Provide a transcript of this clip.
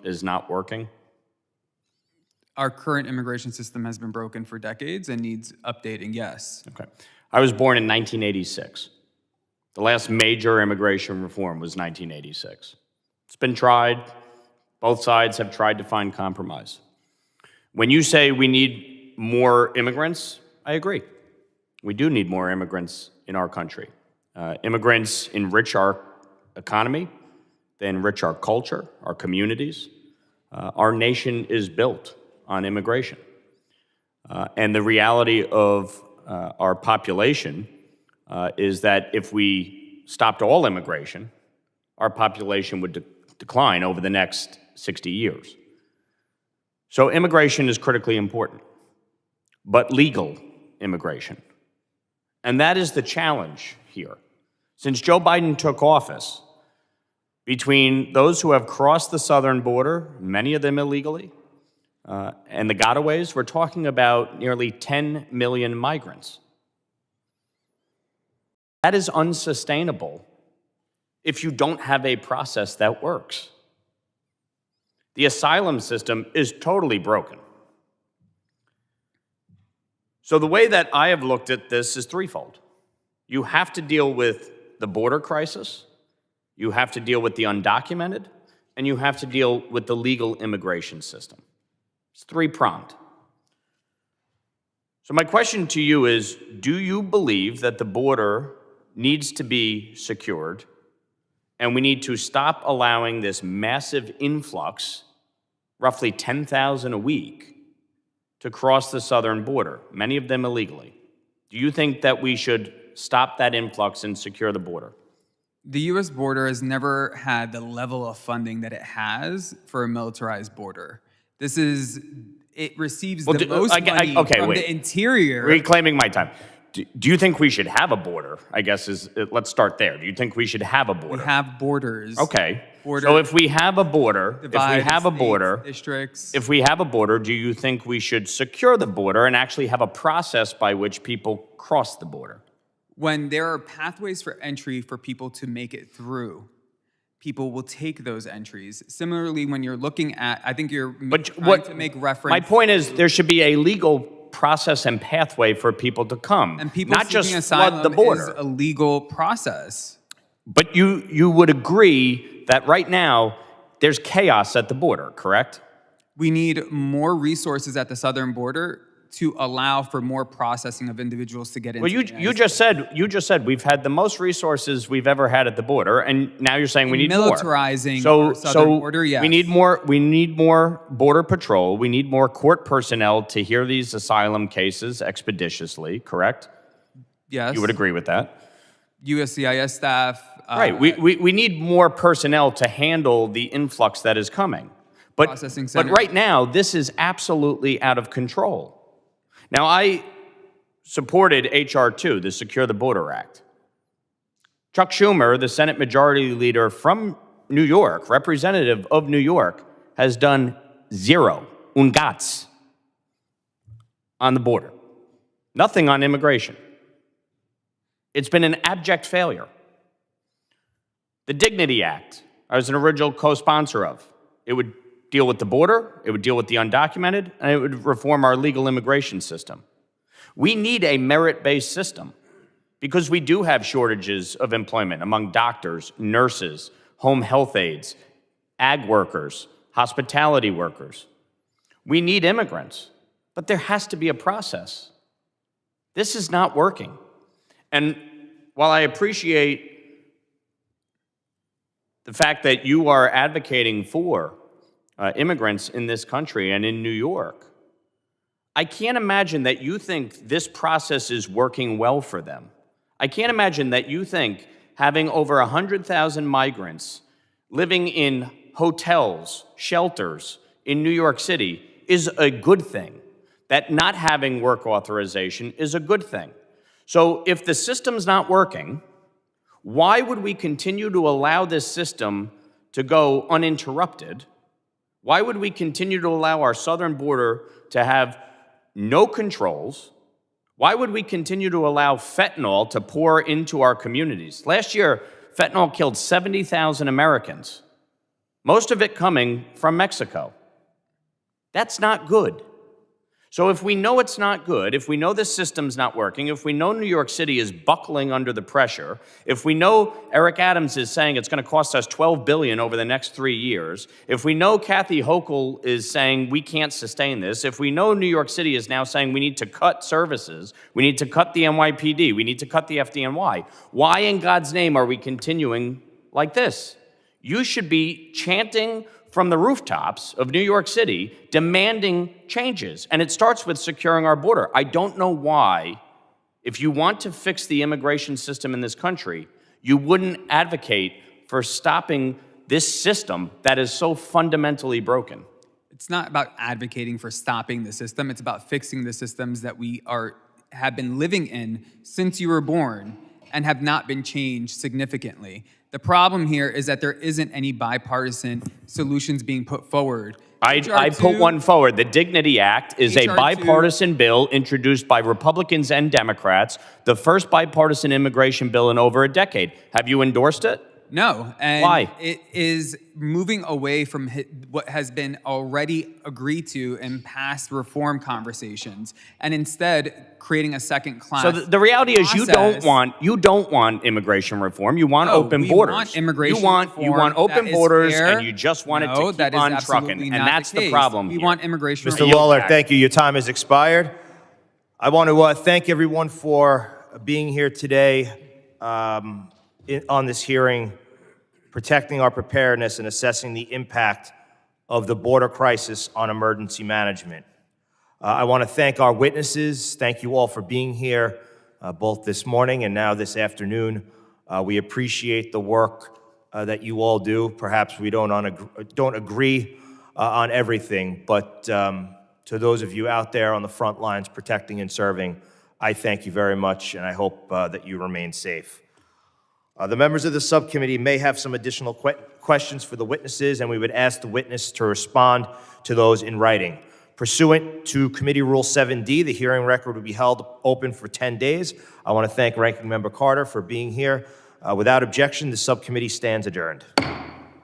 is not working? Our current immigration system has been broken for decades and needs updating, yes. Okay. I was born in 1986. The last major immigration reform was 1986. It's been tried. Both sides have tried to find compromise. When you say we need more immigrants, I agree. We do need more immigrants in our country. Immigrants enrich our economy, they enrich our culture, our communities. Our nation is built on immigration. And the reality of our population is that if we stopped all immigration, our population would decline over the next 60 years. So immigration is critically important, but legal immigration. And that is the challenge here. Since Joe Biden took office, between those who have crossed the southern border, many of them illegally, and the gotaways, we're talking about nearly 10 million migrants. That is unsustainable if you don't have a process that works. The asylum system is totally broken. So the way that I have looked at this is threefold. You have to deal with the border crisis, you have to deal with the undocumented, and you have to deal with the legal immigration system. It's three-pronged. So my question to you is, do you believe that the border needs to be secured and we need to stop allowing this massive influx, roughly 10,000 a week, to cross the southern border, many of them illegally? Do you think that we should stop that influx and secure the border? The U.S. border has never had the level of funding that it has for a militarized border. It receives the most money from the interior. Reclaiming my time. Do you think we should have a border? I guess let's start there. Do you think we should have a border? We have borders. Okay. So if we have a border, districts. If we have a border, do you think we should secure the border and actually have a process by which people cross the border? When there are pathways for entry for people to make it through, people will take those entries. Similarly, when you're looking at, I think you're trying to make reference. My point is there should be a legal process and pathway for people to come, and people not just asylum flood the border. Is a legal process. But you would agree that right now there's chaos at the border, correct? We need more resources at the southern border to allow for more processing of individuals to get into. Well, you just said we've had the most resources we've ever had at the border, and now you're saying we need more. Militarizing our southern border, yes. We need more border patrol. We need more court personnel to hear these asylum cases expeditiously, correct? Yes. You would agree with that? USCIS staff. Right. We need more personnel to handle the influx that is coming. But right now, this is absolutely out of control. Now, I supported H.R. 2, the Secure the Border Act. Chuck Schumer, the Senate Majority Leader from New York, representative of New York, has done zero, un gats, on the border. Nothing on immigration. It's been an abject failure. The Dignity Act, I was an original co-sponsor of. It would deal with the border, it would deal with the undocumented, and it would reform our legal immigration system. We need a merit-based system because we do have shortages of employment among doctors, nurses, home health aides, ag workers, hospitality workers. We need immigrants, but there has to be a process. This is not working. And while I appreciate the fact that you are advocating for immigrants in this country and in New York, I can't imagine that you think this process is working well for them. I can't imagine that you think having over 100,000 migrants living in hotels, shelters in New York City is a good thing, that not having work authorization is a good thing. So if the system's not working, why would we continue to allow this system to go uninterrupted? Why would we continue to allow our southern border to have no controls? Why would we continue to allow fentanyl to pour into our communities? Last year, fentanyl killed 70,000 Americans. most of it coming from Mexico. That's not good. So if we know it's not good, if we know the system's not working, if we know New York City is buckling under the pressure, if we know Eric Adams is saying it's going to cost us $12 billion over the next 3 years, if we know Kathy Hochul is saying we can't sustain this, if we know New York City is now saying we need to cut services, we need to cut the NYPD, we need to cut the FDNY, why in God's name are we continuing like this? You should be chanting from the rooftops of New York City, demanding changes. And it starts with securing our border. I don't know why, if you want to fix the immigration system in this country, you wouldn't advocate for stopping this system that is so fundamentally broken. It's not about advocating for stopping the system. It's about fixing the systems that we have been living in since you were born and have not been changed significantly. The problem here is that there isn't any bipartisan solutions being put forward. I put one forward. The Dignity Act is a bipartisan bill introduced by Republicans and Democrats, the first bipartisan immigration bill in over a decade. Have you endorsed it? No. And why? It is moving away from what has been already agreed to in past reform conversations, and instead creating a second class. So the reality is you don't want immigration reform. You want open borders. Want immigration you want open borders, fair. And you just want it to keep on trucking. And that's the problem. We want immigration reform. Mr. Lawler, thank you. Your time has expired. I want to thank everyone for being here today on this hearing, protecting our preparedness and assessing the impact of the border crisis on emergency management. I want to thank our witnesses. Thank you all for being here, both this morning and now this afternoon. We appreciate the work that you all do. Perhaps we don't agree on everything, but to those of you out there on the front lines protecting and serving, I thank you very much, and I hope that you remain safe. The members of the subcommittee may have some additional questions for the witnesses, and we would ask the witness to respond to those in writing. Pursuant to Committee Rule 7D, the hearing record will be held open for 10 days. I want to thank Ranking Member Carter for being here. Without objection, the subcommittee stands adjourned.